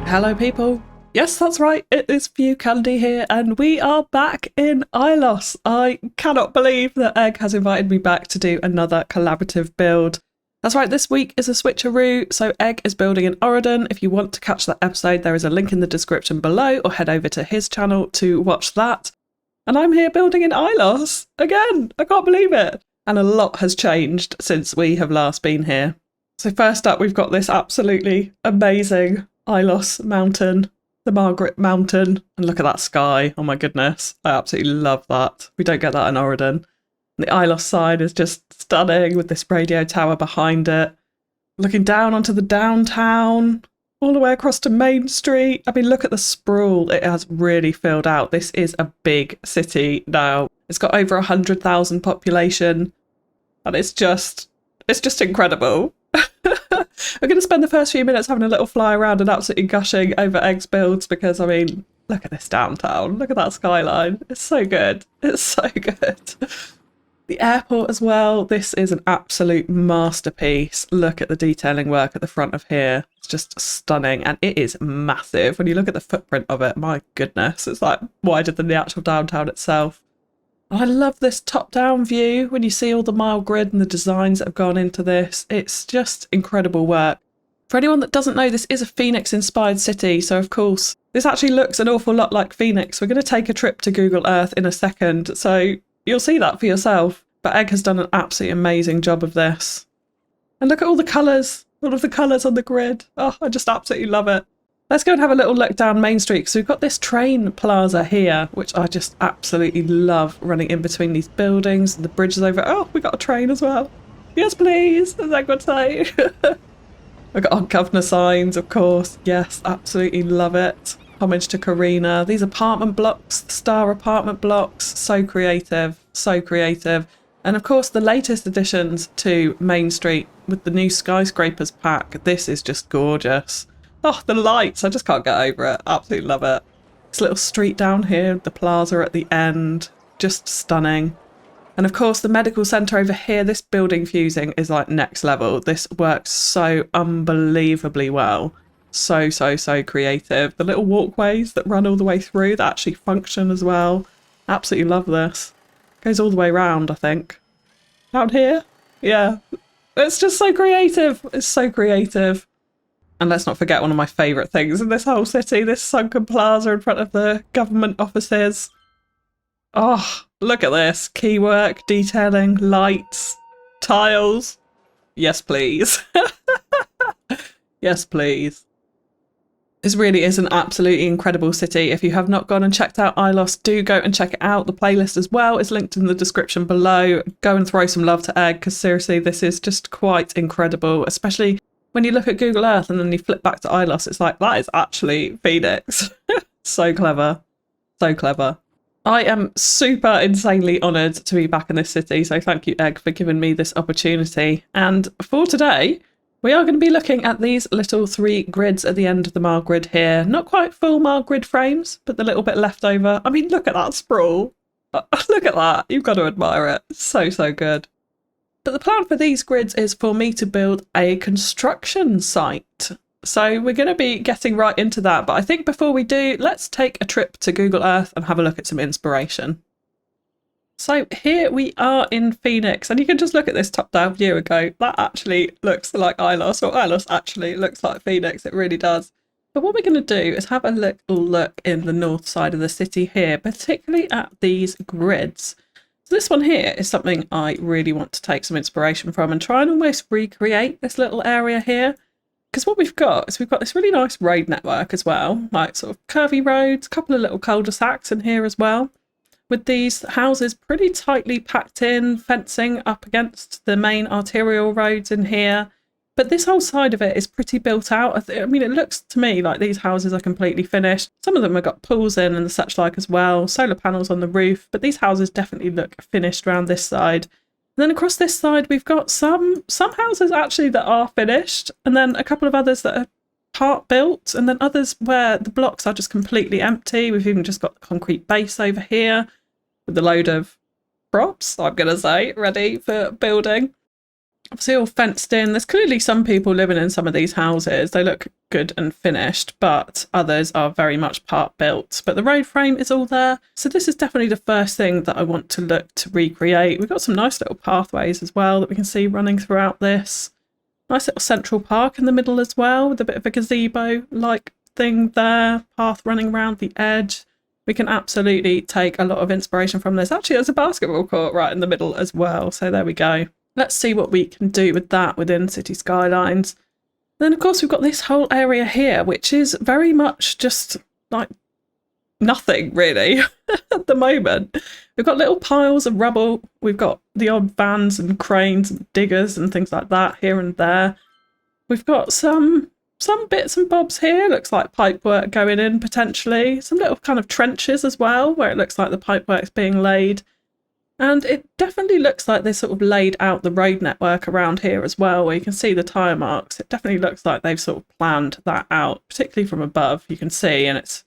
Hello people, yes that's right, it is FewCandy here and we are back in Ilos. I cannot believe that Egg has invited me back to do another collaborative build. That's right, this week is a switcheroo, so Egg is building in Auridon. If you want to catch that episode, there is a link in the description below or head over to his channel to watch that. And I'm here building in Ilos again, I can't believe it. And a lot has changed since we have last been here. So first up we've got this absolutely amazing Ilos mountain, the Margaret mountain, and look at that sky. Oh my goodness, I absolutely love that. We don't get that in Auridon. The Ilos side is just stunning with this radio tower behind it. Looking down onto the downtown, all the way across to Main Street. I mean, look at the sprawl. It has really filled out. This is a big city now. It's got over 100,000 population, and it's just incredible. I'm going to spend the first few minutes having a little fly around and absolutely gushing over Egg's builds because, I mean, look at this downtown. Look at that skyline. It's so good. It's so good. The airport as well. This is an absolute masterpiece. Look at the detailing work at the front of here. It's just stunning. And it is massive. When you look at the footprint of it, my goodness, it's like wider than the actual downtown itself. I love this top-down view when you see all the mile grid and the designs that have gone into this. It's just incredible work. For anyone that doesn't know, this is a Phoenix-inspired city, so of course this actually looks an awful lot like Phoenix. We're going to take a trip to Google Earth in a second, so you'll see that for yourself. But Egg has done an absolutely amazing job of this. And look at all the colours, all of the colours on the grid. Oh, I just absolutely love it. Let's go and have a little look down Main Street because we've got this train plaza here, which I just absolutely love, running in between these buildings and the bridges over. Oh, we got a train as well. Yes, please, as I would say. We've got our governor signs, of course. Yes, absolutely love it. Homage to Karina. These apartment blocks, the star apartment blocks, so creative, so creative. And of course, the latest additions to Main Street with the new skyscrapers pack. This is just gorgeous. Oh, the lights, I just can't get over it. Absolutely love it. This little street down here, the plaza at the end, just stunning. And of course, the medical centre over here, this building fusing is like next level. This works so unbelievably well. So creative. The little walkways that run all the way through that actually function as well. Absolutely love this. Goes all the way around, I think. Down here? Yeah. It's just so creative. It's so creative. And let's not forget one of my favourite things in this whole city, this sunken plaza in front of the government offices. Oh, look at this. Key work, detailing, lights, tiles. Yes, please. Yes, please. This really is an absolutely incredible city. If you have not gone and checked out Ilos, do go and check it out. The playlist as well is linked in the description below. Go and throw some love to Egg because seriously, this is just quite incredible, especially when you look at Google Earth and then you flip back to Ilos, it's like, that is actually Phoenix. So clever. So clever. I am super insanely honoured to be back in this city, so thank you, Egg, for giving me this opportunity. And for today, we are going to be looking at these little 3 grids at the end of the mile grid here. Not quite full mile grid frames, but the little bit left over. I mean, look at that sprawl. Look at that. You've got to admire it. So good. But the plan for these grids is for me to build a construction site. So we're going to be getting right into that. But I think before we do, let's take a trip to Google Earth and have a look at some inspiration. So here we are in Phoenix, and you can just look at this top-down view and go, that actually looks like Ilos, or Ilos actually looks like Phoenix. It really does. But what we're going to do is have a little look in the north side of the city here, particularly at these grids. So this one here is something I really want to take some inspiration from and try and almost recreate this little area here. Because what we've got is we've got this really nice road network as well, like sort of curvy roads, a couple of little cul-de-sacs in here as well, with these houses pretty tightly packed in, fencing up against the main arterial roads in here. But this whole side of it is pretty built out. I mean, it looks to me like these houses are completely finished. Some of them have got pools in and such like as well, solar panels on the roof, but these houses definitely look finished around this side. And then across this side, we've got some houses actually that are finished, and then a couple of others that are part built, and then others where the blocks are just completely empty. We've even just got the concrete base over here with a load of props, I'm going to say, ready for building. Obviously all fenced in. There's clearly some people living in some of these houses. They look good and finished, but others are very much part built. But the road frame is all there. So this is definitely the first thing that I want to look to recreate. We've got some nice little pathways as well that we can see running throughout this. Nice little central park in the middle as well, with a bit of a gazebo-like thing there. Path running around the edge. We can absolutely take a lot of inspiration from this. Actually, there's a basketball court right in the middle as well. So there we go. Let's see what we can do with that within City Skylines. Then, of course, we've got this whole area here, which is very much just like nothing, really, at the moment. We've got little piles of rubble. We've got the odd vans and cranes and diggers and things like that here and there. We've got some bits and bobs here. Looks like pipework going in, potentially. Some little kind of trenches as well, where it looks like the pipework's being laid. And it definitely looks like they sort of laid out the road network around here as well, where you can see the tyre marks. It definitely looks like they've sort of planned that out, particularly from above, you can see, and it's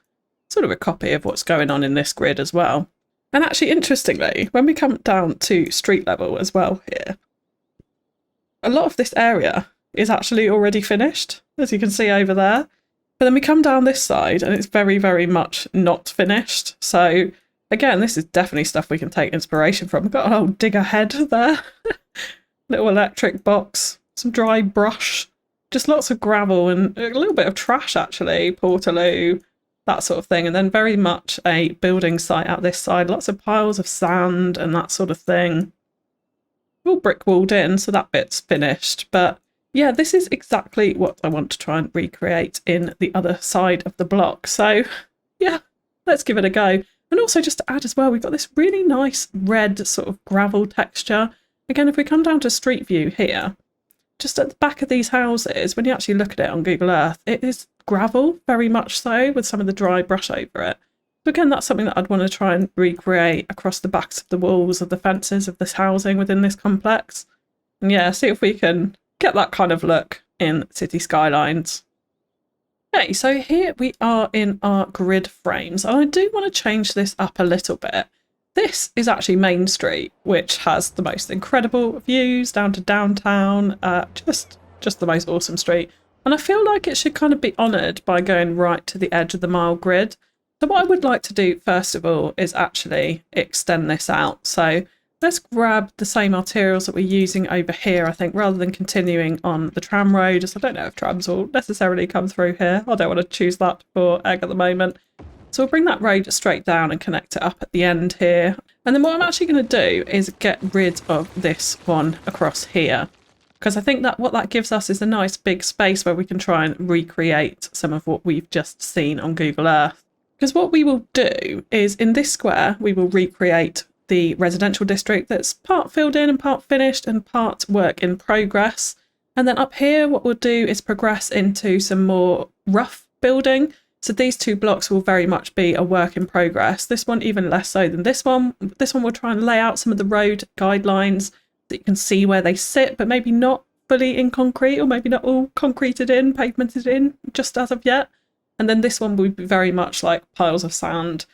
sort of a copy of what's going on in this grid as well. And actually, interestingly, when we come down to street level as well here, a lot of this area is actually already finished, as you can see over there. But then we come down this side and it's very, very much not finished. So again, this is definitely stuff we can take inspiration from. We've got an old digger head there, little electric box, some dry brush, just lots of gravel and a little bit of trash actually, portaloo, that sort of thing. And then very much a building site out this side, lots of piles of sand and that sort of thing. All brick walled in, so that bit's finished. But yeah, this is exactly what I want to try and recreate in the other side of the block. So yeah, let's give it a go. And also just to add as well, we've got this really nice red sort of gravel texture. Again, if we come down to Street View here, just at the back of these houses, when you actually look at it on Google Earth, it is gravel, very much so, with some of the dry brush over it. So again, that's something that I'd want to try and recreate across the backs of the walls of the fences of this housing within this complex. And yeah, see if we can get that kind of look in City Skylines. Okay, so here we are in our grid frames, and I do want to change this up a little bit. This is actually Main Street, which has the most incredible views down to downtown, just the most awesome street. And I feel like it should kind of be honoured by going right to the edge of the mile grid. So what I would like to do first of all is actually extend this out. So let's grab the same arterials that we're using over here, I think, rather than continuing on the tram road, as I don't know if trams will necessarily come through here. I don't want to choose that for Egg at the moment. So we'll bring that road straight down and connect it up at the end here. And then what I'm actually going to do is get rid of this one across here, because I think that what that gives us is a nice big space where we can try and recreate some of what we've just seen on Google Earth. Because what we will do is in this square, we will recreate the residential district that's part filled in and part finished and part work in progress. And then up here, what we'll do is progress into some more rough building. So these two blocks will very much be a work in progress. This one even less so than this one. This one will try and lay out some of the road guidelines that you can see where they sit, but maybe not fully in concrete, or maybe not all concreted in, pavemented in just as of yet. And then this one will be very much like piles of sand,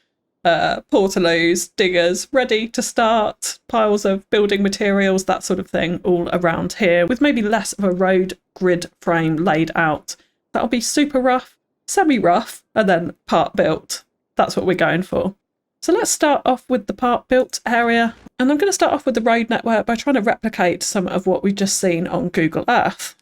portaloos, diggers, ready to start, piles of building materials, that sort of thing, all around here, with maybe less of a road grid frame laid out. That'll be super rough, semi-rough, and then part built. That's what we're going for. So let's start off with the part built area. And I'm going to start off with the road network by trying to replicate some of what we've just seen on Google Earth.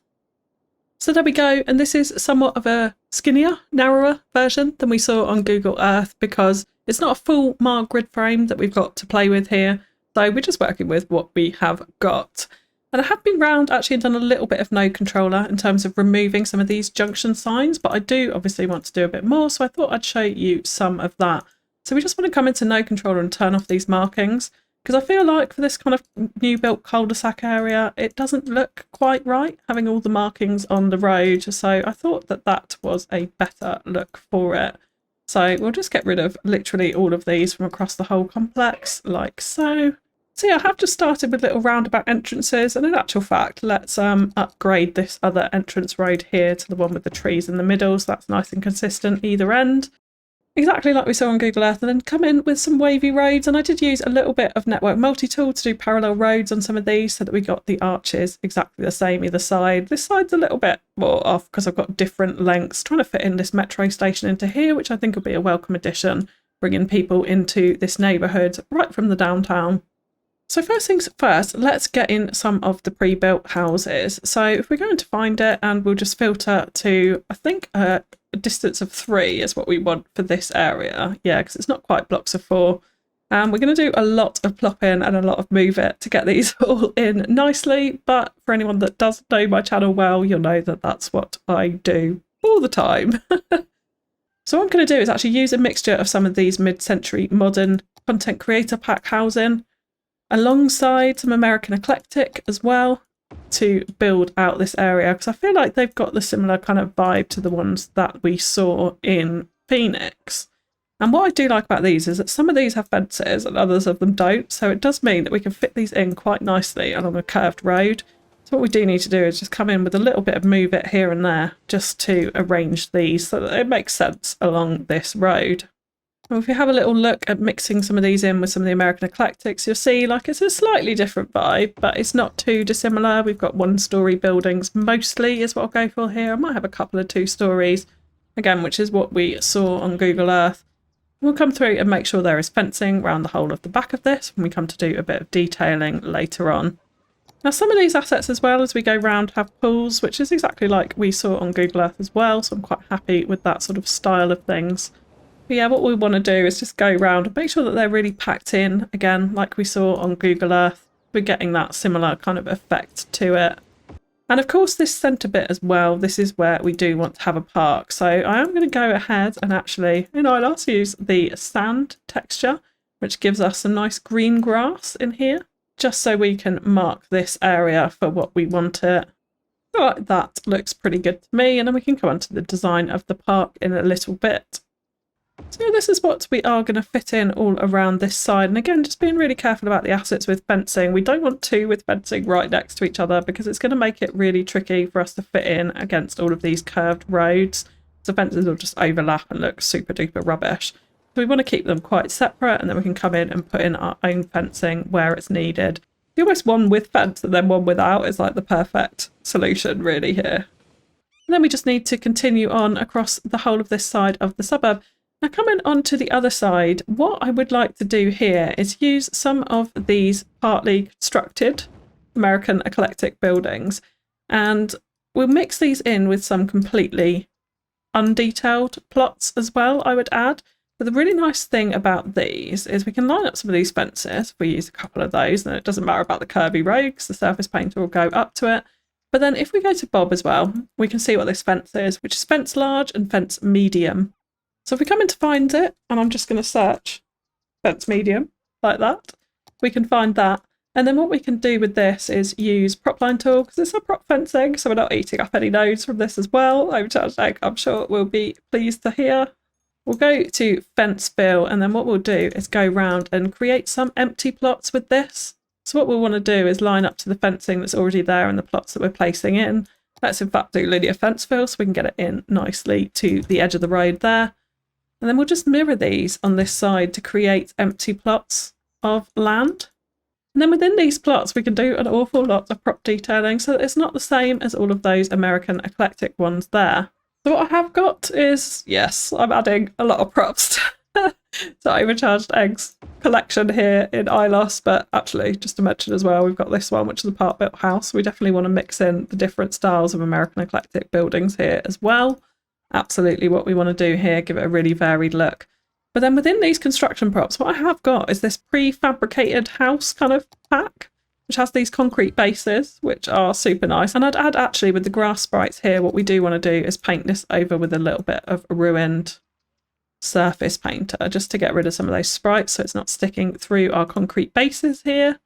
So there we go, and this is somewhat of a skinnier, narrower version than we saw on Google Earth, because it's not a full mile grid frame that we've got to play with here, so we're just working with what we have got. And I have been round actually and done a little bit of node controller in terms of removing some of these junction signs, but I do obviously want to do a bit more, so I thought I'd show you some of that. So we just want to come into node controller and turn off these markings, because I feel like for this kind of new built cul-de-sac area, it doesn't look quite right having all the markings on the road. So I thought that that was a better look for it. So we'll just get rid of literally all of these from across the whole complex, like so. So yeah, I have just started with little roundabout entrances, and in actual fact, let's upgrade this other entrance road here to the one with the trees in the middle, so that's nice and consistent either end. exactly like we saw on Google Earth, and then come in with some wavy roads. And I did use a little bit of network multi-tool to do parallel roads on some of these so that we got the arches exactly the same either side. This side's a little bit more off because I've got different lengths, trying to fit in this metro station into here, which I think will be a welcome addition, bringing people into this neighbourhood right from the downtown. So first things first, let's get in some of the pre-built houses. So if we're going to find it, and we'll just filter to, I think, a distance of 3 is what we want for this area. Yeah, because it's not quite blocks of 4. And we're going to do a lot of plop in and a lot of move it to get these all in nicely. But for anyone that does know my channel well, you'll know that that's what I do all the time. So what I'm going to do is actually use a mixture of some of these mid-century modern content creator pack housing alongside some American eclectic as well to build out this area, because I feel like they've got the similar kind of vibe to the ones that we saw in Phoenix. And what I do like about these is that some of these have fences and others of them don't, so it does mean that we can fit these in quite nicely along a curved road. So what we do need to do is just come in with a little bit of move it here and there just to arrange these so that it makes sense along this road. And if we have a little look at mixing some of these in with some of the American eclectics, you'll see like it's a slightly different vibe, but it's not too dissimilar. We've got 1-story buildings mostly is what I'll go for here. I might have a couple of 2 stories, again, which is what we saw on Google Earth. We'll come through and make sure there is fencing around the whole of the back of this when we come to do a bit of detailing later on. Now some of these assets as well as we go round have pools, which is exactly like we saw on Google Earth as well, so I'm quite happy with that sort of style of things. But yeah, what we want to do is just go around and make sure that they're really packed in, again, like we saw on Google Earth. We're getting that similar kind of effect to it. And of course this centre bit as well, this is where we do want to have a park. So I am going to go ahead and actually, in Ilos, use the sand texture, which gives us some nice green grass in here, just so we can mark this area for what we want it. So that looks pretty good to me, and then we can come on to the design of the park in a little bit. So this is what we are going to fit in all around this side. And again, just being really careful about the assets with fencing. We don't want 2 with fencing right next to each other because it's going to make it really tricky for us to fit in against all of these curved roads. The fences will just overlap and look super duper rubbish. So we want to keep them quite separate, and then we can come in and put in our own fencing where it's needed. Almost one with fence and then one without is like the perfect solution really here. And then we just need to continue on across the whole of this side of the suburb. Now coming on to the other side, what I would like to do here is use some of these partly constructed American eclectic buildings, and we'll mix these in with some completely undetailed plots as well, I would add. But the really nice thing about these is we can line up some of these fences. If we use a couple of those, then it doesn't matter about the curvy road because the surface painter will go up to it. But then if we go to Bob as well, we can see what this fence is, which is fence large and fence medium. So if we come in to find it, and I'm just going to search fence medium like that, we can find that. And then what we can do with this is use prop line tool, because it's a prop fencing, so we're not eating up any nodes from this as well. OverchargedEgg, I'm sure we'll be pleased to hear. We'll go to fence fill, and then what we'll do is go round and create some empty plots with this. So what we'll want to do is line up to the fencing that's already there and the plots that we're placing in. Let's in fact do linear fence fill so we can get it in nicely to the edge of the road there. And then we'll just mirror these on this side to create empty plots of land. And then within these plots, we can do an awful lot of prop detailing so that it's not the same as all of those American eclectic ones there. So what I have got is, yes, I'm adding a lot of props to OverchargedEgg's collection here in Ilos, but actually, just to mention as well, we've got this one, which is a part-built house. We definitely want to mix in the different styles of American eclectic buildings here as well. Absolutely what we want to do here, give it a really varied look. But then within these construction props, what I have got is this prefabricated house kind of pack, which has these concrete bases, which are super nice. And I'd add actually with the grass sprites here, what we do want to do is paint this over with a little bit of ruined surface painter, just to get rid of some of those sprites so it's not sticking through our concrete bases here.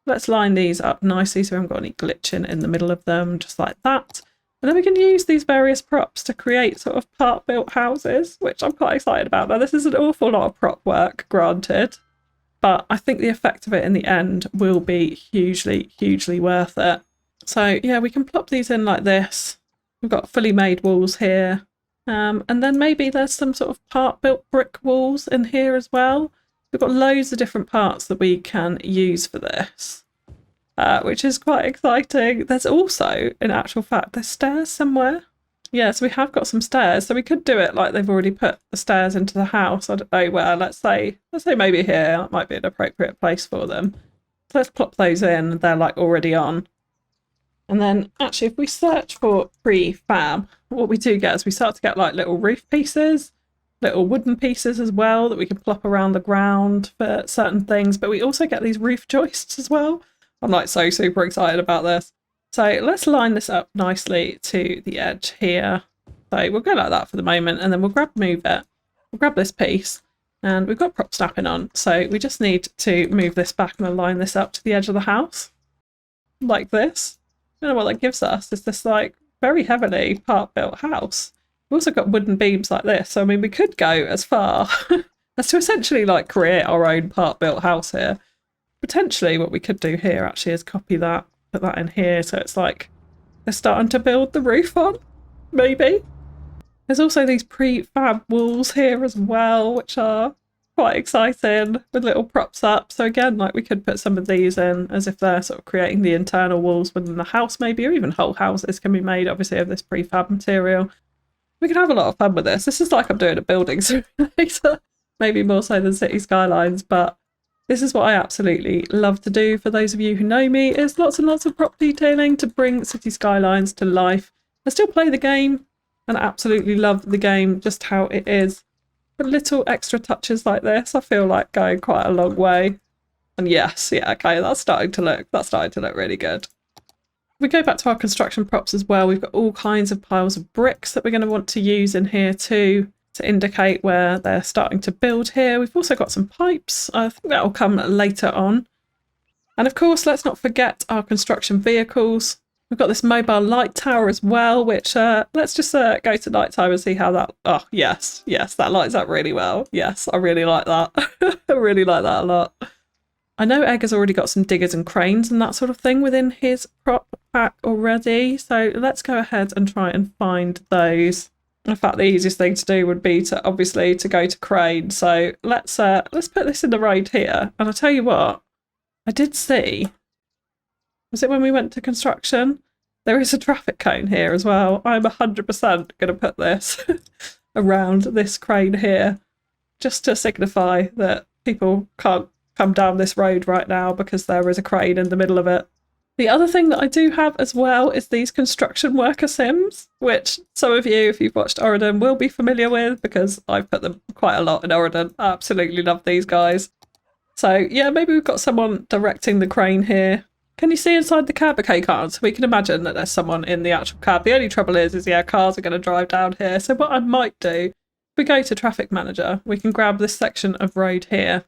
Let's line these up nicely so we haven't got any glitching in the middle of them, just like that. And then we can use these various props to create sort of part-built houses, which I'm quite excited about. Now, this is an awful lot of prop work, granted, but I think the effect of it in the end will be hugely, hugely worth it. So, yeah, we can plop these in like this. We've got fully made walls here. And then maybe there's some sort of part-built brick walls in here as well. We've got loads of different parts that we can use for this, which is quite exciting. There's also, in actual fact, there's stairs somewhere. Yeah, so we have got some stairs. So we could do it like they've already put the stairs into the house. I don't know where. Let's say maybe here. That might be an appropriate place for them. So let's plop those in. They're like already on. And then actually, if we search for prefab, what we do get is we start to get like little roof pieces, little wooden pieces as well that we can plop around the ground for certain things. But we also get these roof joists as well. I'm like so super excited about this. So let's line this up nicely to the edge here. So we'll go like that for the moment, and then we'll move it. We'll grab this piece, and we've got prop snapping on. So we just need to move this back and align this up to the edge of the house. Like this. I don't know what that gives us. It's this like very heavily part-built house. We've also got wooden beams like this. So I mean, we could go as far as to essentially like create our own part-built house here. Potentially what we could do here actually is copy that. Put that in here, so it's like they're starting to build the roof on, maybe. There's also these prefab walls here as well, which are quite exciting with little props up. So again, like we could put some of these in as if they're sort of creating the internal walls within the house maybe, or even whole houses can be made obviously of this prefab material. We can have a lot of fun with this. This is like I'm doing a building simulator, maybe more so than City Skylines, but this is what I absolutely love to do. For those of you who know me, is lots and lots of prop detailing to bring City Skylines to life. I still play the game and absolutely love the game just how it is. But little extra touches like this, I feel like going quite a long way. And yes, yeah, okay, that's starting to look really good. If we go back to our construction props as well, we've got all kinds of piles of bricks that we're going to want to use in here too, to indicate where they're starting to build here. We've also got some pipes. I think that will come later on. And of course, let's not forget our construction vehicles. We've got this mobile light tower as well, which let's just go to night time and see how that... Oh, yes, that lights up really well. Yes, I really like that. I really like that a lot. I know Egg has already got some diggers and cranes and that sort of thing within his prop pack already. So let's go ahead and try and find those. In fact, the easiest thing to do would be to obviously to go to crane. So let's put this in the road here. And I'll tell you what, I did see, was it when we went to construction? There is a traffic cone here as well. I'm 100% going to put this around this crane here, just to signify that people can't come down this road right now because there is a crane in the middle of it. The other thing that I do have as well is these construction worker sims, which some of you, if you've watched Auridon, will be familiar with because I've put them quite a lot in Auridon. I absolutely love these guys. So yeah, maybe we've got someone directing the crane here. Can you see inside the cab? Okay, you can't. So we can imagine that there's someone in the actual cab. The only trouble is yeah, cars are going to drive down here. So what I might do, if we go to Traffic Manager, we can grab this section of road here.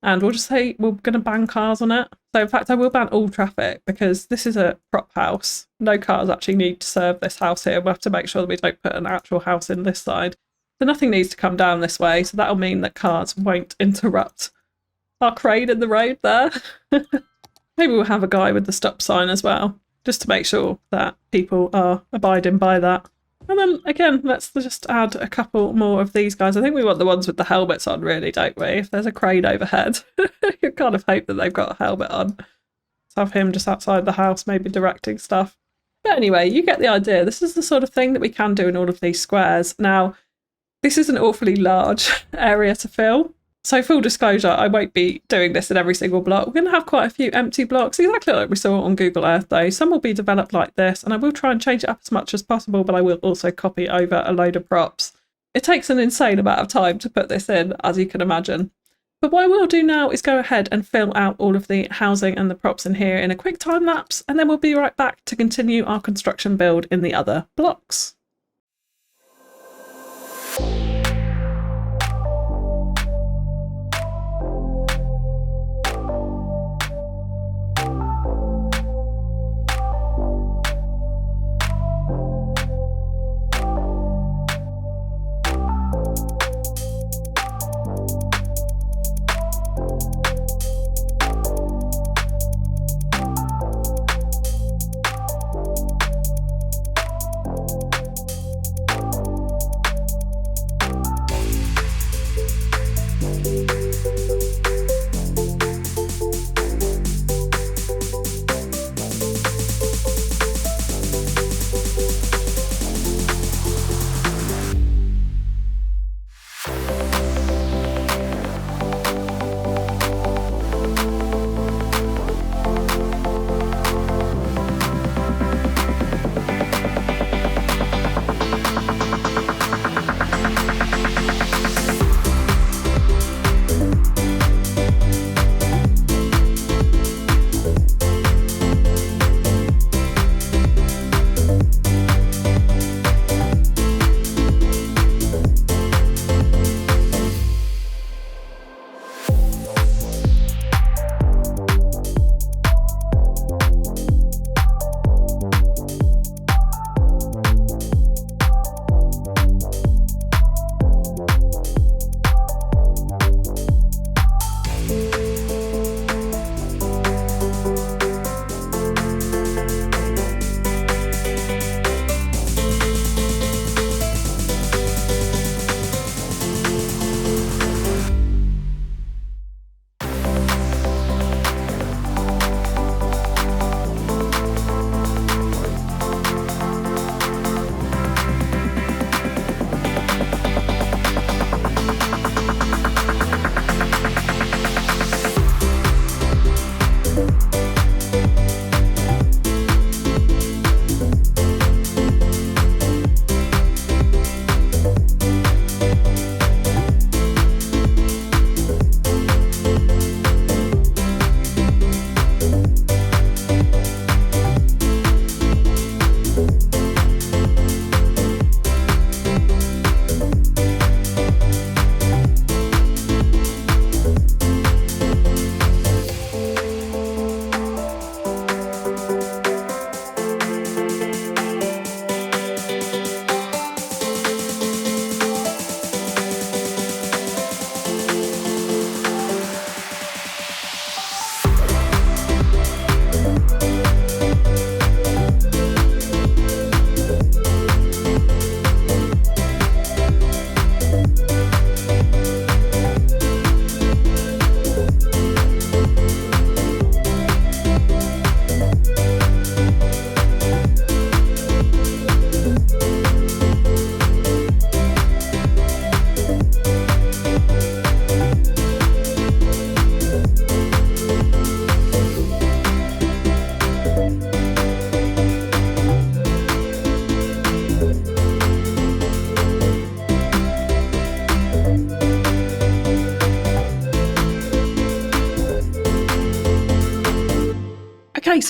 And we'll just say we're going to ban cars on it. So in fact, I will ban all traffic because this is a prop house. No cars actually need to serve this house here. We'll have to make sure that we don't put an actual house in this side. So nothing needs to come down this way. So that'll mean that cars won't interrupt our crane in the road there. Maybe we'll have a guy with the stop sign as well, just to make sure that people are abiding by that. And then again, let's just add a couple more of these guys. I think we want the ones with the helmets on, really, don't we? If there's a crane overhead, you kind of hope that they've got a helmet on. Let's have him just outside the house, maybe directing stuff. But anyway, you get the idea. This is the sort of thing that we can do in all of these squares. Now, this is an awfully large area to fill. So full disclosure, I won't be doing this in every single block. We're going to have quite a few empty blocks, exactly like we saw on Google Earth though. Some will be developed like this, and I will try and change it up as much as possible, but I will also copy over a load of props. It takes an insane amount of time to put this in, as you can imagine. But what I will do now is go ahead and fill out all of the housing and the props in here in a quick time lapse, and then we'll be right back to continue our construction build in the other blocks.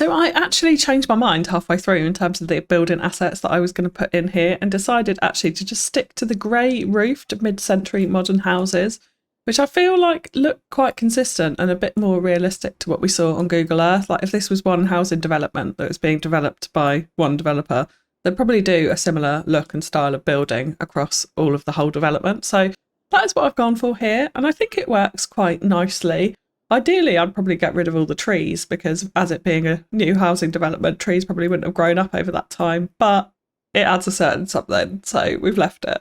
So I actually changed my mind halfway through in terms of the building assets that I was going to put in here, and decided actually to just stick to the grey roofed mid-century modern houses, which I feel like look quite consistent and a bit more realistic to what we saw on Google Earth. Like if this was one housing development that was being developed by one developer, they'd probably do a similar look and style of building across all of the whole development. So that is what I've gone for here, and I think it works quite nicely. Ideally, I'd probably get rid of all the trees, because as it being a new housing development, trees probably wouldn't have grown up over that time, but it adds a certain something, so we've left it.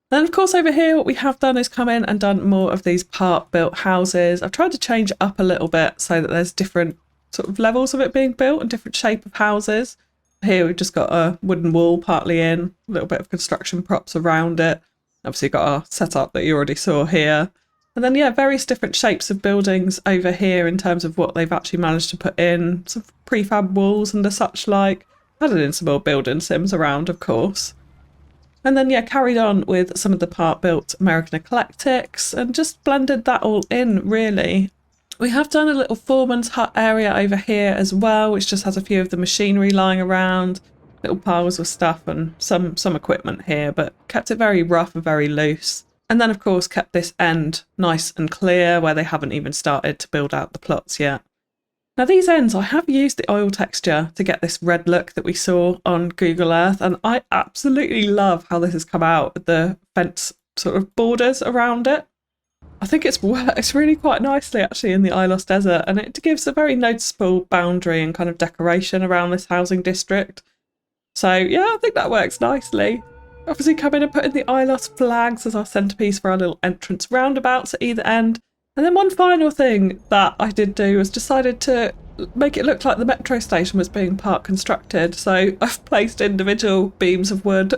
Then of course over here what we have done is come in and done more of these part built houses. I've tried to change it up a little bit so that there's different sort of levels of it being built and different shape of houses. Here we've just got a wooden wall partly in, a little bit of construction props around it. Obviously got our setup that you already saw here. And then yeah, various different shapes of buildings over here in terms of what they've actually managed to put in. Some prefab walls and the such like. Added in some more building sims around, of course. And then yeah, carried on with some of the part built American eclectics and just blended that all in really. We have done a little foreman's hut area over here as well, which just has a few of the machinery lying around, little piles of stuff and some equipment here, but kept it very rough and very loose. And then of course kept this end nice and clear where they haven't even started to build out the plots yet. Now these ends, I have used the oil texture to get this red look that we saw on Google Earth, and I absolutely love how this has come out with the fence sort of borders around it. I think it's worked really quite nicely actually in the Ilos desert, and it gives a very noticeable boundary and kind of decoration around this housing district. So yeah, I think that works nicely. Obviously come in and put in the Ilos flags as our centrepiece for our little entrance roundabouts at either end. And then one final thing that I did do was decided to make it look like the metro station was being part constructed. So I've placed individual beams of wood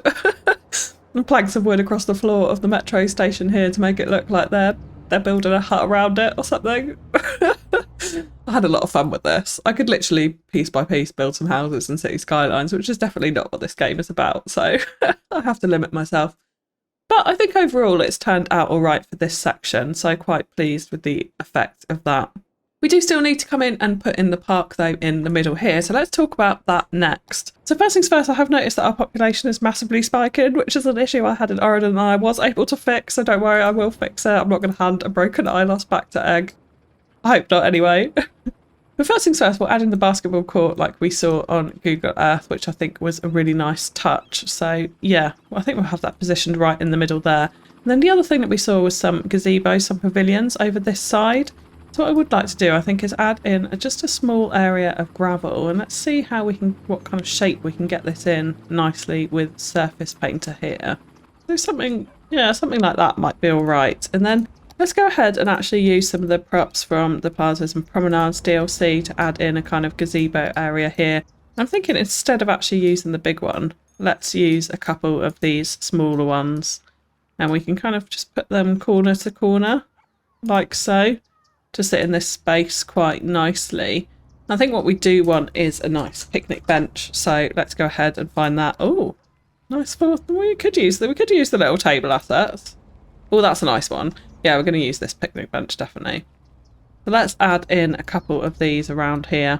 and planks of wood across the floor of the metro station here to make it look like they're building a hut around it or something. I had a lot of fun with this. I could literally piece by piece build some houses and city skylines, which is definitely not what this game is about. So I have to limit myself. But I think overall it's turned out all right for this section, so quite pleased with the effect of that. We do still need to come in and put in the park though in the middle here, so let's talk about that next. So first things first, I have noticed that our population is massively spiking, which is an issue I had in Auridon and I was able to fix, so don't worry, I will fix it. I'm not going to hand a broken Ilos back to Egg. I hope not anyway. But first things first, we'll add in the basketball court like we saw on Google Earth, which I think was a really nice touch. So yeah, I think we'll have that positioned right in the middle there. And then the other thing that we saw was some gazebos, some pavilions over this side. So what I would like to do, I think, is add in just a small area of gravel, and let's see how we can, what kind of shape we can get this in nicely with surface painter here. So something, yeah, something like that might be all right. And then let's go ahead and actually use some of the props from the Plazas and Promenades DLC to add in a kind of gazebo area here. I'm thinking instead of actually using the big one, let's use a couple of these smaller ones, and we can kind of just put them corner to corner like so to sit in this space quite nicely. I think what we do want is a nice picnic bench, so let's go ahead and find that. Oh, nice. We could use the little table assets. Oh, that's a nice one. Yeah, we're going to use this picnic bench, definitely. So let's add in a couple of these around here.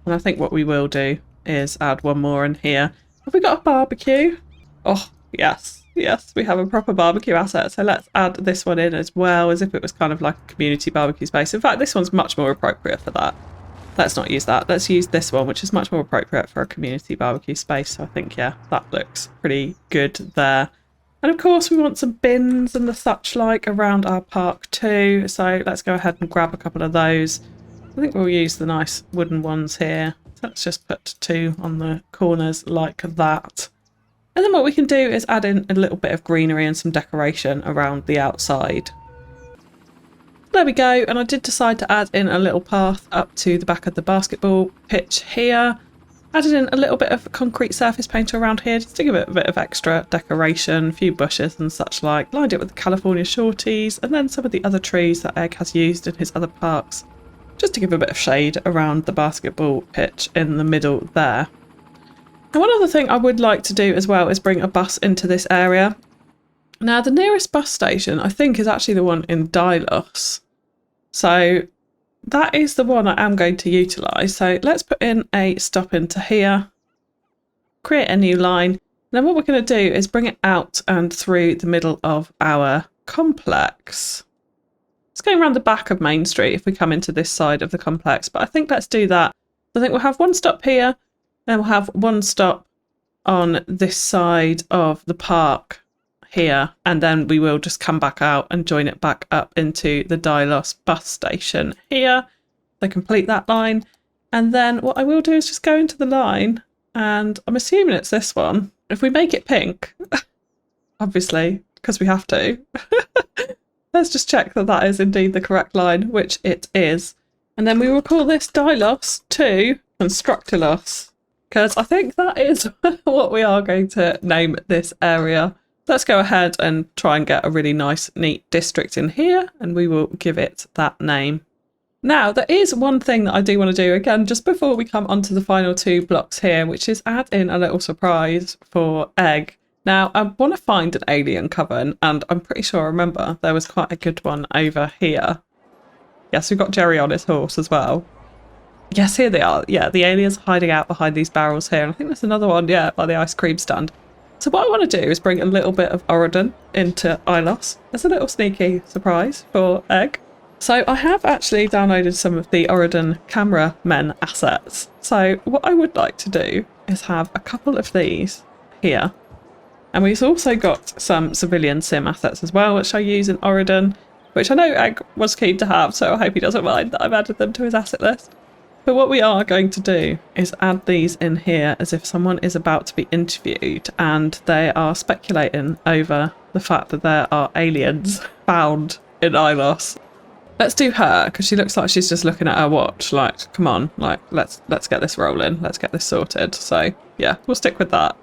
And I think what we will do is add one more in here. Have we got a barbecue? Oh, yes. Yes, we have a proper barbecue asset. So let's add this one in as well, as if it was kind of like a community barbecue space. In fact, this one's much more appropriate for that. Let's not use that. Let's use this one, which is much more appropriate for a community barbecue space. So I think, yeah, that looks pretty good there. And of course we want some bins and the such like around our park too, so let's go ahead and grab a couple of those. I think we'll use the nice wooden ones here. So let's just put 2 on the corners like that. And then what we can do is add in a little bit of greenery and some decoration around the outside. There we go, and I did decide to add in a little path up to the back of the basketball pitch here. Added in a little bit of concrete surface paint around here just to give it a bit of extra decoration, a few bushes and such like. Lined it with the California shorties and then some of the other trees that Egg has used in his other parks, just to give a bit of shade around the basketball pitch in the middle there. And one other thing I would like to do as well is bring a bus into this area. Now the nearest bus station I think is actually the one in Ilos. So that is the one I am going to utilise. So let's put in a stop into here, create a new line. And then what we're going to do is bring it out and through the middle of our complex. It's going around the back of Main Street if we come into this side of the complex, but I think let's do that. I think we'll have one stop here, then we'll have one stop on this side of the park here, and then we will just come back out and join it back up into the Ilos bus station here. So complete that line, and then what I will do is just go into the line, and I'm assuming it's this one. If we make it pink, obviously, because we have to, let's just check that that is indeed the correct line, which it is. And then we will call this Ilos to Constructilos, because I think that is what we are going to name this area. Let's go ahead and try and get a really nice, neat district in here, and we will give it that name. Now, there is one thing that I do want to do, again, just before we come onto the final two blocks here, which is add in a little surprise for Egg. Now, I want to find an alien coven, and I'm pretty sure I remember there was quite a good one over here. Yes, we've got Jerry on his horse as well. Yes, here they are. Yeah, the aliens hiding out behind these barrels here. And I think there's another one, yeah, by the ice cream stand. So what I want to do is bring a little bit of Auridon into Ilos as a little sneaky surprise for Egg. So I have actually downloaded some of the Auridon cameramen assets. So what I would like to do is have a couple of these here. And we've also got some civilian sim assets as well, which I use in Auridon, which I know Egg was keen to have, so I hope he doesn't mind that I've added them to his asset list. But what we are going to do is add these in here as if someone is about to be interviewed and they are speculating over the fact that there are aliens found in Ilos. Let's do her, because she looks like she's just looking at her watch, like, come on, like, let's get this rolling, let's get this sorted. So yeah, we'll stick with that.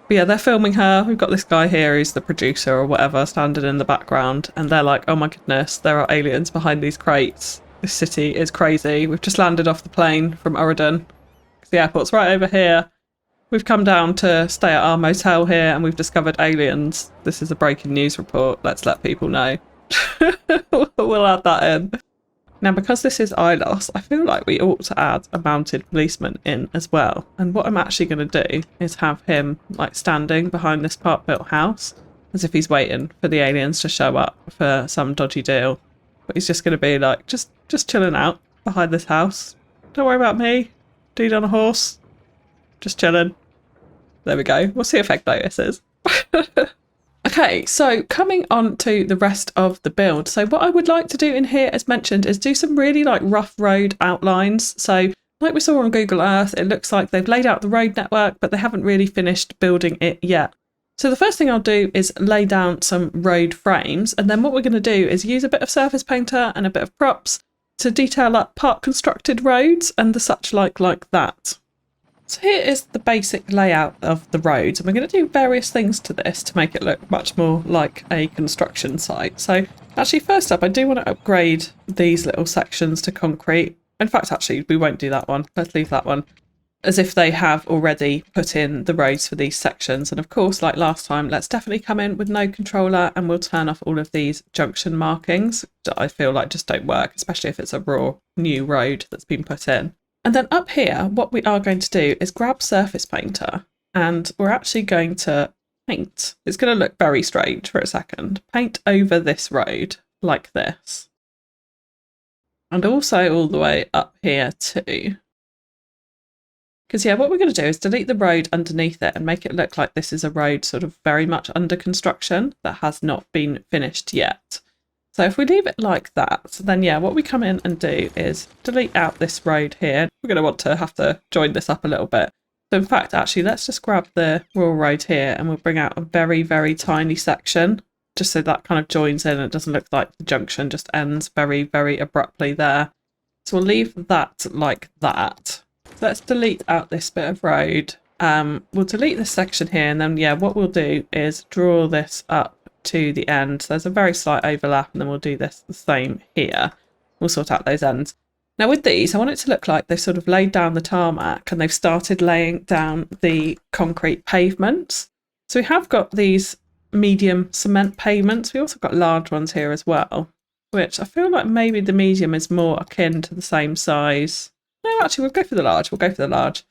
But yeah, they're filming her. We've got this guy here who's the producer or whatever standing in the background, and they're like, oh my goodness, there are aliens behind these crates. This city is crazy. We've just landed off the plane from Auridon. The airport's right over here. We've come down to stay at our motel here and we've discovered aliens. This is a breaking news report. Let's let people know. We'll add that in. Now, because this is Ilos, I feel like we ought to add a mounted policeman in as well. And what I'm actually going to do is have him like standing behind this part-built house as if he's waiting for the aliens to show up for some dodgy deal. But he's just going to be like, just chilling out behind this house. Don't worry about me. Dude on a horse. Just chilling. There we go. We'll see if Egg notices. Okay, so coming on to the rest of the build. So what I would like to do in here, as mentioned, is do some really like rough road outlines. So like we saw on Google Earth, it looks like they've laid out the road network, but they haven't really finished building it yet. So the first thing I'll do is lay down some road frames. And then what we're going to do is use a bit of surface painter and a bit of props to detail up part constructed roads and the such like that. So here is the basic layout of the roads, and we're going to do various things to this to make it look much more like a construction site. So actually, first up, I do want to upgrade these little sections to concrete. In fact, actually, we won't do that one. Let's leave that one as if they have already put in the roads for these sections. And of course, like last time, let's definitely come in with no controller and we'll turn off all of these junction markings that I feel like just don't work, especially if it's a raw new road that's been put in. And then up here, what we are going to do is grab surface painter and we're actually going to paint. It's going to look very strange for a second. Paint over this road like this. And also all the way up here too. Because yeah, what we're going to do is delete the road underneath it and make it look like this is a road sort of very much under construction that has not been finished yet. So if we leave it like that, then yeah, what we come in and do is delete out this road here. We're going to want to have to join this up a little bit. So in fact, actually, let's just grab the rural road here and we'll bring out a very, very tiny section, just so that kind of joins in and it doesn't look like the junction just ends very, very abruptly there. So we'll leave that like that. So let's delete out this bit of road. We'll delete this section here and then, yeah, what we'll do is draw this up to the end. So there's a very slight overlap and then we'll do this the same here. We'll sort out those ends. Now with these, I want it to look like they've sort of laid down the tarmac and they've started laying down the concrete pavements. So we have got these medium cement pavements. We also got large ones here as well. which I feel like maybe the medium is more akin to the same size. No, actually, we'll go for the large. We'll go for the large.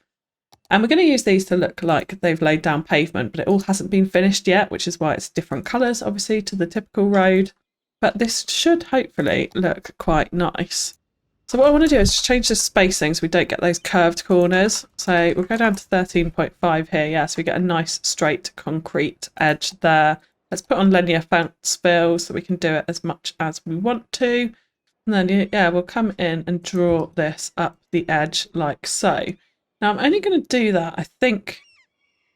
And we're going to use these to look like they've laid down pavement, but it all hasn't been finished yet, which is why it's different colours, obviously, to the typical road. But this should hopefully look quite nice. So what I want to do is just change the spacing so we don't get those curved corners. So we'll go down to 13.5 here. Yeah, so we get a nice straight concrete edge there. Let's put on linear fence fill so we can do it as much as we want to. And then, yeah, we'll come in and draw this up the edge like so. Now I'm only going to do that, I think,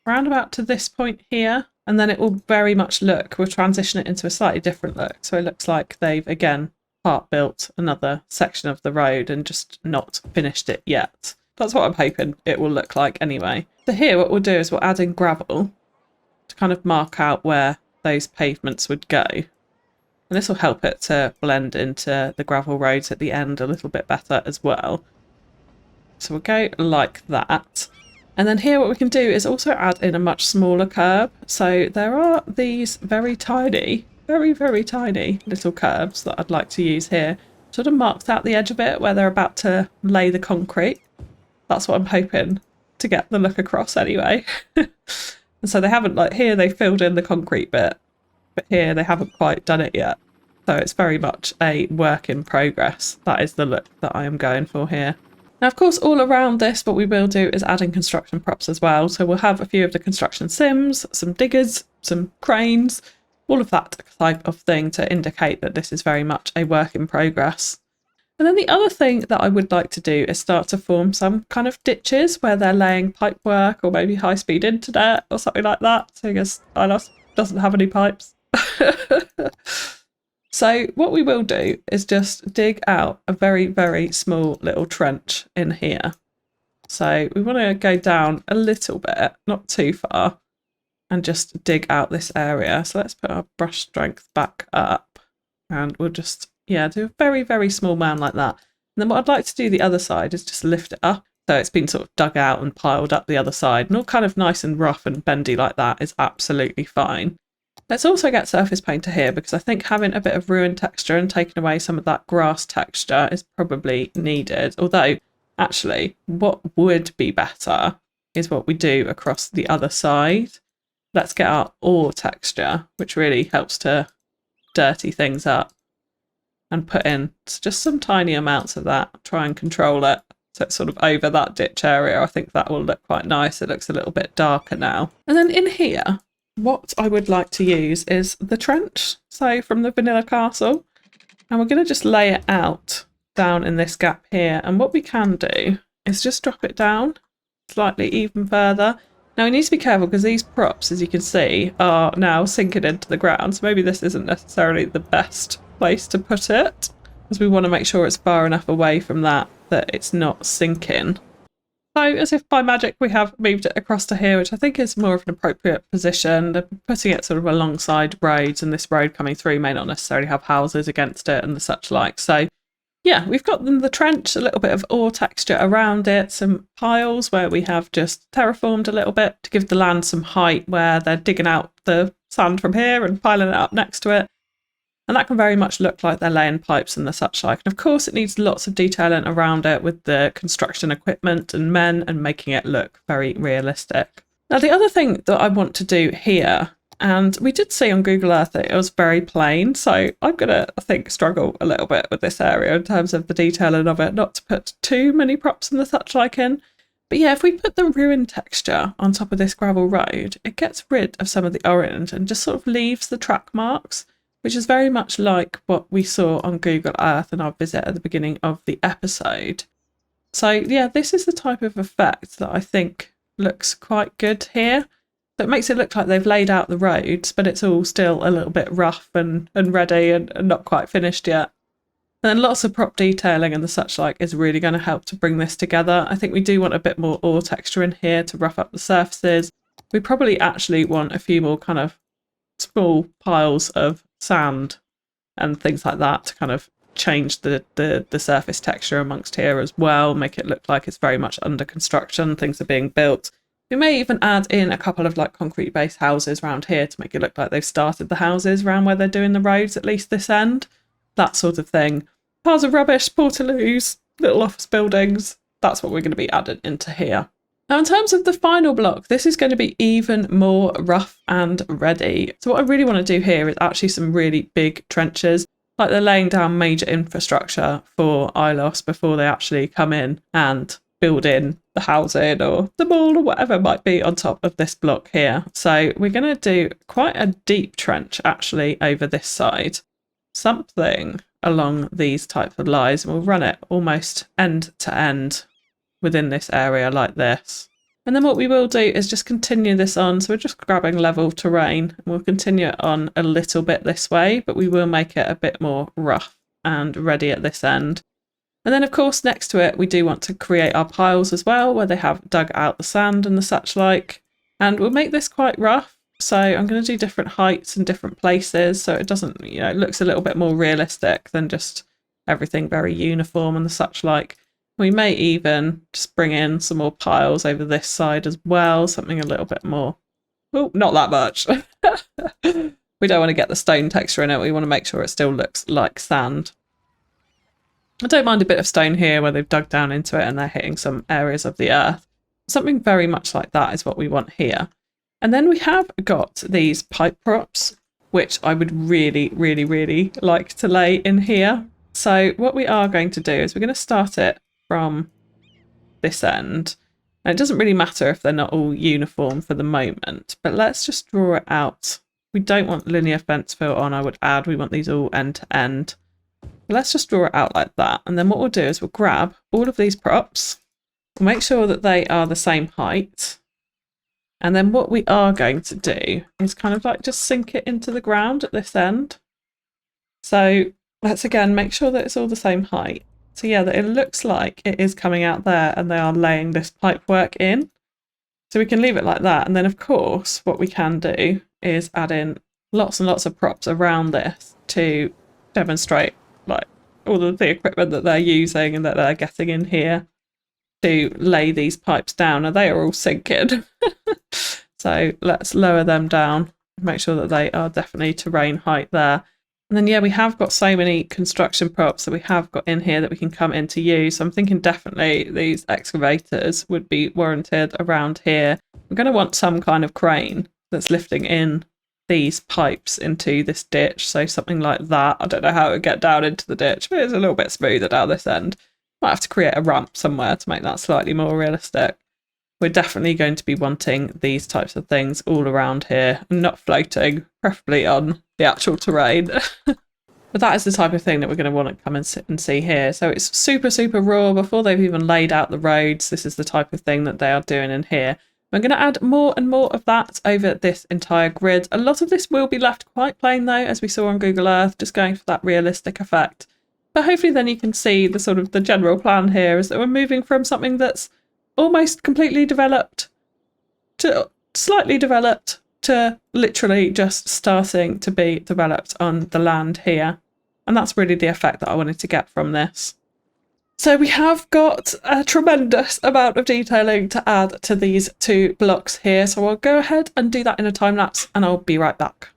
round about to this point here, and then it will very much look, we'll transition it into a slightly different look. So it looks like they've, again, part built another section of the road and just not finished it yet. That's what I'm hoping it will look like anyway. So here what we'll do is we'll add in gravel to kind of mark out where those pavements would go. And this will help it to blend into the gravel roads at the end a little bit better as well. So we'll go like that. And then here what we can do is also add in a much smaller curb. So there are these very tiny, very tiny little curbs that I'd like to use here. Sort of marks out the edge of it where they're about to lay the concrete. That's what I'm hoping to get the look across anyway. And so they haven't, like here they filled in the concrete bit, but here they haven't quite done it yet. So it's very much a work in progress. That is the look that I am going for here. Now, of course, all around this, what we will do is add in construction props as well. So we'll have a few of the construction sims, some diggers, some cranes, all of that type of thing to indicate that this is very much a work in progress. And then the other thing that I would like to do is start to form some kind of ditches where they're laying pipe work or maybe high-speed internet or something like that. So I guess Ilos doesn't have any pipes. So what we will do is just dig out a very small little trench in here. So we want to go down a little bit, not too far, and just dig out this area. So let's put our brush strength back up and we'll just, yeah, do a very small mound like that. And then what I'd like to do the other side is just lift it up. So it's been sort of dug out and piled up the other side, and all kind of nice and rough and bendy like that is absolutely fine. Let's also get surface painter here because I think having a bit of ruined texture and taking away some of that grass texture is probably needed. Although, actually, what would be better is what we do across the other side. Let's get our ore texture, which really helps to dirty things up, and put in just some tiny amounts of that. Try and control it so it's sort of over that ditch area. I think that will look quite nice. It looks a little bit darker now. And then in here, what I would like to use is the trench, so from the Vanilla Castle, and we're going to just lay it out down in this gap here. And what we can do is just drop it down slightly even further. Now we need to be careful because these props, as you can see, are now sinking into the ground, so maybe this isn't necessarily the best place to put it, because we want to make sure it's far enough away from that it's not sinking. So as if by magic we have moved it across to here, which I think is more of an appropriate position. They're putting it sort of alongside roads, and this road coming through may not necessarily have houses against it and the such like. So yeah, we've got the trench, a little bit of ore texture around it, some piles where we have just terraformed a little bit to give the land some height where they're digging out the sand from here and piling it up next to it. And that can very much look like they're laying pipes and the such like. And of course it needs lots of detailing around it with the construction equipment and men, and making it look very realistic. Now the other thing that I want to do here, and we did see on Google Earth that it was very plain, so I'm going to, I think, struggle a little bit with this area in terms of the detailing of it, not to put too many props and the such like in. But yeah, if we put the ruined texture on top of this gravel road, it gets rid of some of the orange and just sort of leaves the track marks, which is very much like what we saw on Google Earth in our visit at the beginning of the episode. So yeah, this is the type of effect that I think looks quite good here. So it makes it look like they've laid out the roads, but it's all still a little bit rough and ready and not quite finished yet. And then lots of prop detailing and the such like is really going to help to bring this together. I think we do want a bit more ore texture in here to rough up the surfaces. We probably actually want a few more kind of small piles of sand and things like that to kind of change the surface texture amongst here as well, make it look like it's very much under construction, things are being built. We may even add in a couple of like concrete based houses around here to make it look like they've started the houses around where they're doing the roads, at least this end. that sort of thing. Piles of rubbish, portaloos, little office buildings, that's what we're going to be adding into here. Now in terms of the final block, this is going to be even more rough and ready. So what I really want to do here is actually some really big trenches, like they're laying down major infrastructure for Ilos before they actually come in and build in the housing or the mall or whatever might be on top of this block here. So we're going to do quite a deep trench actually over this side, something along these types of lines, and we'll run it almost end to end within this area like this. And then what we will do is just continue this on. So we're just grabbing level terrain and we'll continue it on a little bit this way, but we will make it a bit more rough and ready at this end. And then of course next to it we do want to create our piles as well, where they have dug out the sand and the such like. And we'll make this quite rough. So I'm going to do different heights and different places so it doesn't, you know, it looks a little bit more realistic than just everything very uniform and the such like. We may even just bring in some more piles over this side as well, something a little bit more, oh, not that much. We don't want to get the stone texture in it, we want to make sure it still looks like sand. I don't mind a bit of stone here where they've dug down into it and they're hitting some areas of the earth. Something very much like that is what we want here. And then we have got these pipe props, which I would really, really, really like to lay in here. So what we are going to do is we're going to start it from this end. And it doesn't really matter if they're not all uniform for the moment, but let's just draw it out. We don't want linear fence fill on, I would add. We want these all end to end. But let's just draw it out like that. And then what we'll do is we'll grab all of these props, we'll make sure that they are the same height. And then what we are going to do is kind of like just sink it into the ground at this end. So let's again make sure that it's all the same height. So yeah, that it looks like it is coming out there and they are laying this pipe work in. So we can leave it like that. And then of course, what we can do is add in lots and lots of props around this to demonstrate like all of the equipment that they're using and that they're getting in here to lay these pipes down. And they are all sinking. So let's lower them down, make sure that they are definitely terrain height there. And then yeah, we have got so many construction props that we have got in here that we can come in to use. So I'm thinking definitely these excavators would be warranted around here. I'm going to want some kind of crane that's lifting in these pipes into this ditch. So something like that. I don't know how it would get down into the ditch, but it's a little bit smoother down this end. Might have to create a ramp somewhere to make that slightly more realistic. We're definitely going to be wanting these types of things all around here and not floating, preferably on the actual terrain. But that is the type of thing that we're going to want to come and sit and see here. So it's super, super raw before they've even laid out the roads. This is the type of thing that they are doing in here. I'm going to add more and more of that over this entire grid. A lot of this will be left quite plain though, as we saw on Google Earth, just going for that realistic effect. But hopefully then you can see the sort of the general plan here is that we're moving from something that's almost completely developed to slightly developed to literally just starting to be developed on the land here. And that's really the effect that I wanted to get from this. So we have got a tremendous amount of detailing to add to these two blocks here. So I'll go ahead and do that in a time lapse and I'll be right back.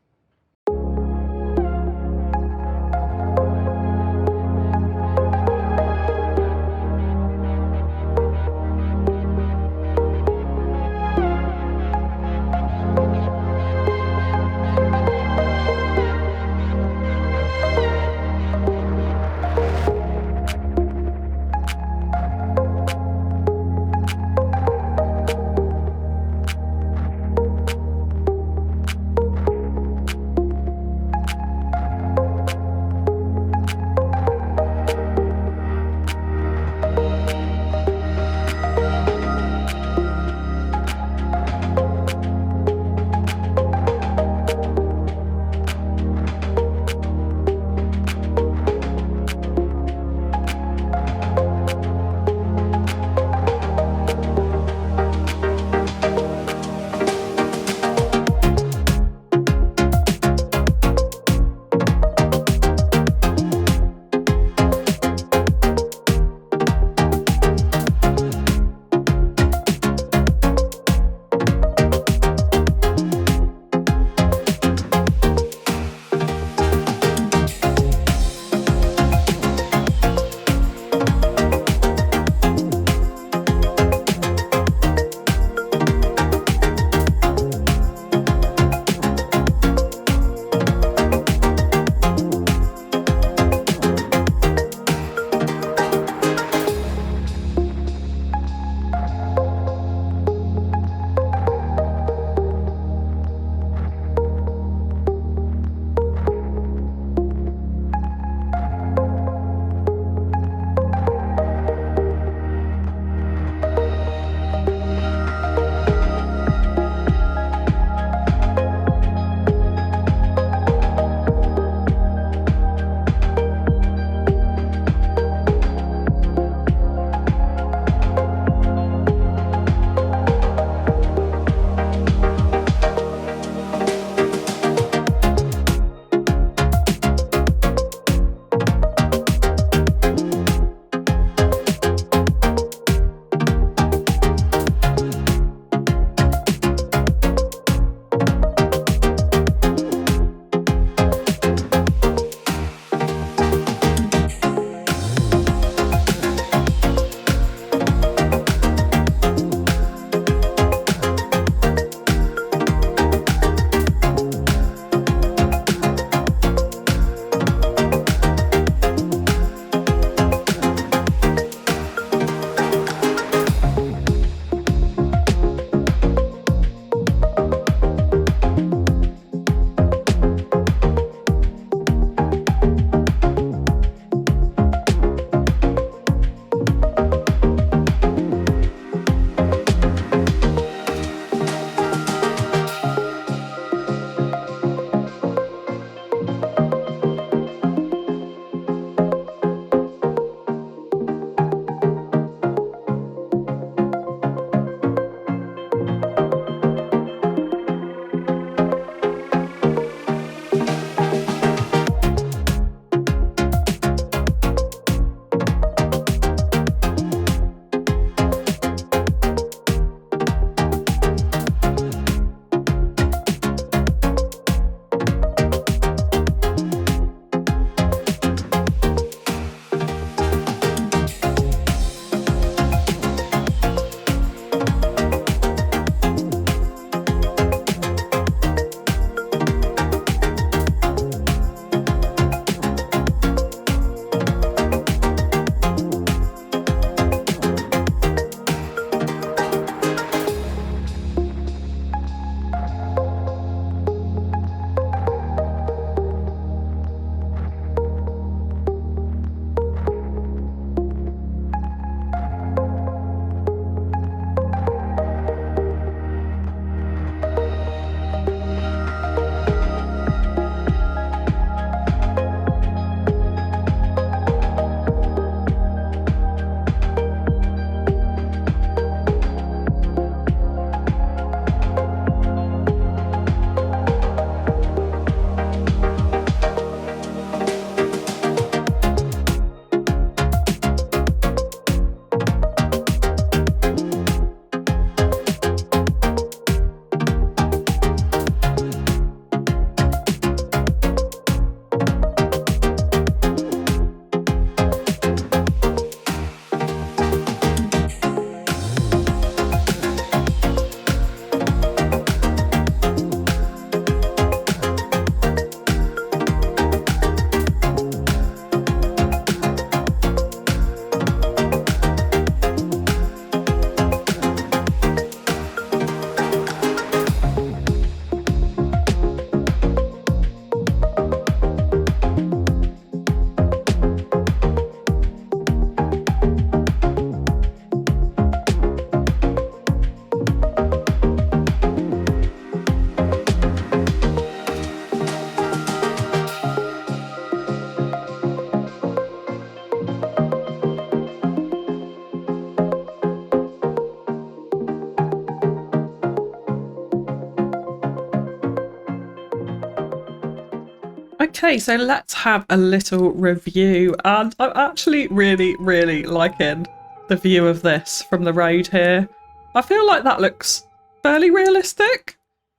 Okay, so let's have a little review, and I'm actually really liking the view of this from the road here. I feel like that looks fairly realistic.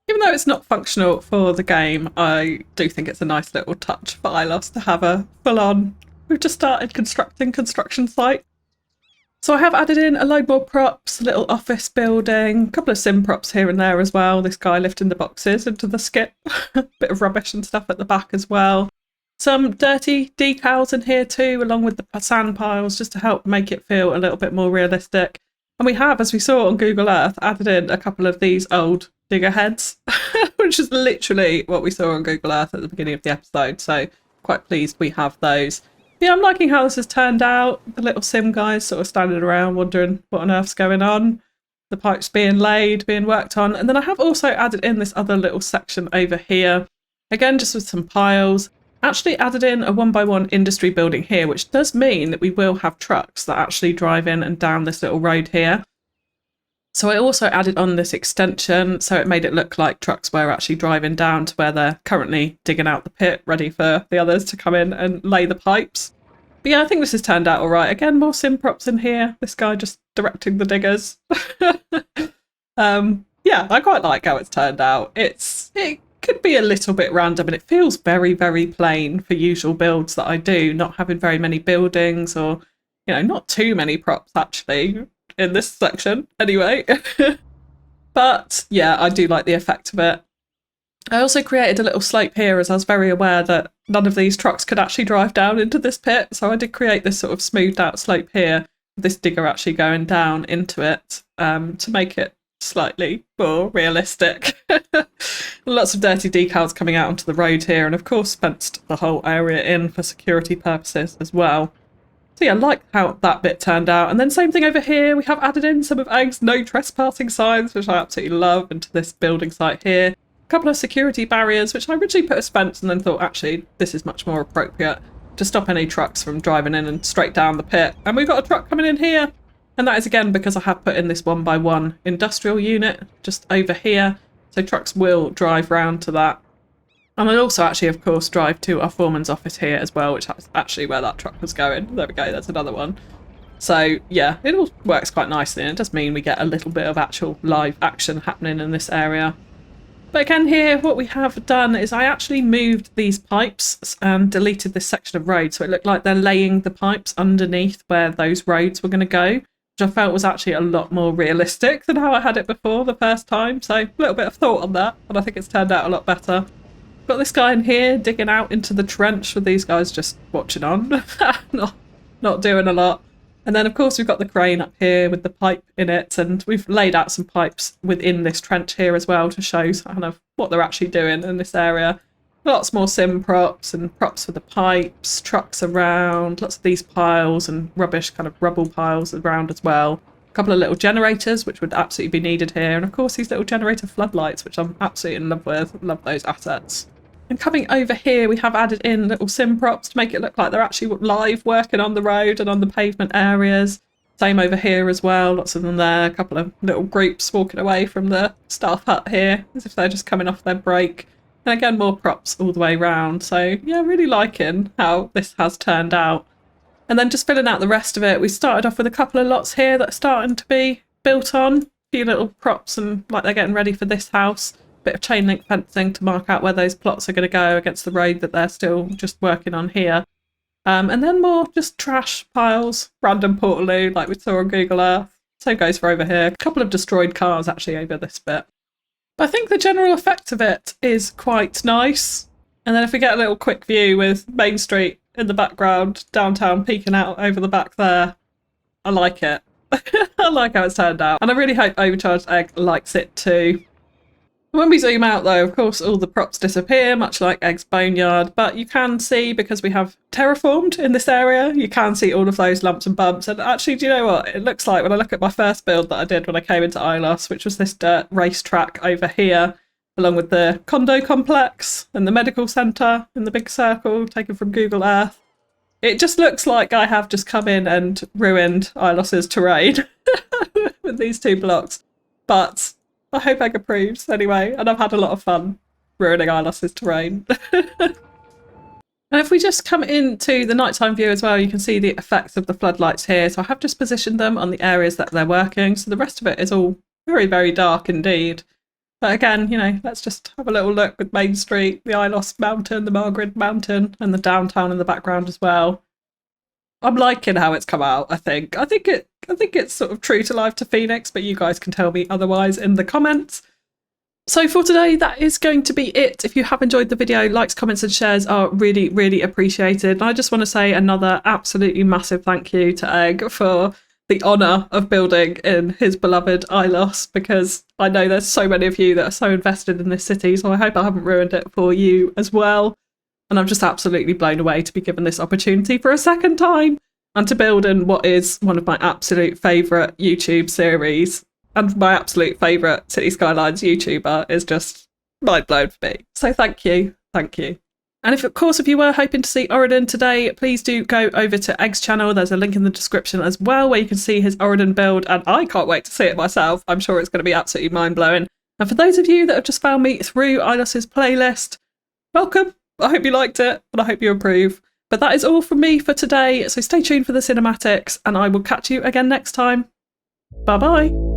Even though it's not functional for the game, I do think it's a nice little touch for Ilos to have a full-on... We've just started construction site. So I have added in a load more props, a little office building, a couple of sim props here and there as well. This guy lifting the boxes into the skip. Bit of rubbish and stuff at the back as well. Some dirty decals in here too, along with the sand piles, just to help make it feel a little bit more realistic. And we have, as we saw on Google Earth, added in a couple of these old digger heads, which is literally what we saw on Google Earth at the beginning of the episode. So quite pleased we have those. Yeah, I'm liking how this has turned out. The little sim guys sort of standing around wondering what on earth's going on. The pipes being laid, being worked on. And then I have also added in this other little section over here. Again, just with some piles. Actually added in a 1x1 industry building here, which does mean that we will have trucks that actually drive in and down this little road here. So I also added on this extension, so it made it look like trucks were actually driving down to where they're currently digging out the pit, ready for the others to come in and lay the pipes. But yeah, I think this has turned out all right. Again, more sim props in here. This guy just directing the diggers. Yeah, I quite like how it's turned out. It could be a little bit random, and it feels very plain for usual builds that I do, not having very many buildings or, you know, not too many props actually in this section anyway. But yeah, I do like the effect of it. I also created a little slope here, as I was very aware that none of these trucks could actually drive down into this pit, so I did create this sort of smoothed out slope here, with this digger actually going down into it, to make it slightly more realistic. Lots of dirty decals coming out onto the road here, and of course fenced the whole area in for security purposes as well. So yeah, I like how that bit turned out. And then same thing over here, we have added in some of Egg's no trespassing signs, which I absolutely love, into this building site here. A couple of security barriers, which I originally put as fence and then thought, actually, this is much more appropriate to stop any trucks from driving in and straight down the pit. And we've got a truck coming in here. And that is again because I have put in this 1x1 industrial unit just over here. So trucks will drive round to that. And I'll also actually, of course, drive to our foreman's office here as well, which is actually where that truck was going. There we go, there's another one. So yeah, it all works quite nicely, and it does mean we get a little bit of actual live action happening in this area. But again here, what we have done is I actually moved these pipes and deleted this section of road, so it looked like they're laying the pipes underneath where those roads were going to go, which I felt was actually a lot more realistic than how I had it before the first time. So a little bit of thought on that, and I think it's turned out a lot better. Got this guy in here digging out into the trench with these guys just watching on, not doing a lot. And then of course we've got the crane up here with the pipe in it, and we've laid out some pipes within this trench here as well to show kind of what they're actually doing in this area. Lots more sim props and props for the pipes, trucks around, lots of these piles and rubbish kind of rubble piles around as well. A couple of little generators, which would absolutely be needed here. And of course these little generator floodlights, which I'm absolutely in love with. Love those assets. And coming over here, we have added in little sim props to make it look like they're actually live working on the road and on the pavement areas. Same over here as well, lots of them there. A couple of little groups walking away from the staff hut here, as if they're just coming off their break. And again, more props all the way around. So yeah, really liking how this has turned out. And then just filling out the rest of it, we started off with a couple of lots here that are starting to be built on. A few little props and like they're getting ready for this house. Bit of chain link fencing to mark out where those plots are going to go against the road that they're still just working on here. And then more just trash piles, random portaloo like we saw on Google Earth. Same goes for over here. A couple of destroyed cars actually over this bit. But I think the general effect of it is quite nice. And then if we get a little quick view with Main Street in the background, downtown peeking out over the back there, I like it. I like how it's turned out. And I really hope OverchargedEgg likes it too. When we zoom out though, of course all the props disappear, much like Egg's boneyard, but you can see, because we have terraformed in this area, you can see all of those lumps and bumps. And actually, do you know what? It looks like when I look at my first build that I did when I came into Ilos, which was this dirt racetrack over here, along with the condo complex and the medical centre in the big circle taken from Google Earth. It just looks like I have just come in and ruined Ilos's terrain with these two blocks. But I hope Egg approves anyway, and I've had a lot of fun ruining Ilos's terrain. And if we just come into the nighttime view as well, you can see the effects of the floodlights here. So I have just positioned them on the areas that they're working. So the rest of it is all very, very dark indeed. But again, you know, let's just have a little look with Main Street, the Ilos Mountain, the Margaret Mountain, and the downtown in the background as well. I'm liking how it's come out, I think. I think it's sort of true to life to Phoenix, but you guys can tell me otherwise in the comments. So for today, that is going to be it. If you have enjoyed the video, likes, comments and shares are really, really appreciated. And I just want to say another absolutely massive thank you to Egg for the honour of building in his beloved Ilos, because I know there's so many of you that are so invested in this city, so I hope I haven't ruined it for you as well. And I'm just absolutely blown away to be given this opportunity for a second time and to build in what is one of my absolute favourite YouTube series. And my absolute favourite City Skylines YouTuber is just mind blown for me. So thank you. Thank you. And if, of course, if you were hoping to see Auridon today, please do go over to Egg's channel. There's a link in the description as well where you can see his Auridon build. And I can't wait to see it myself. I'm sure it's going to be absolutely mind blowing. And for those of you that have just found me through Ilos's playlist, welcome. I hope you liked it and I hope you approve. But that is all from me for today. So stay tuned for the cinematics and I will catch you again next time. Bye bye.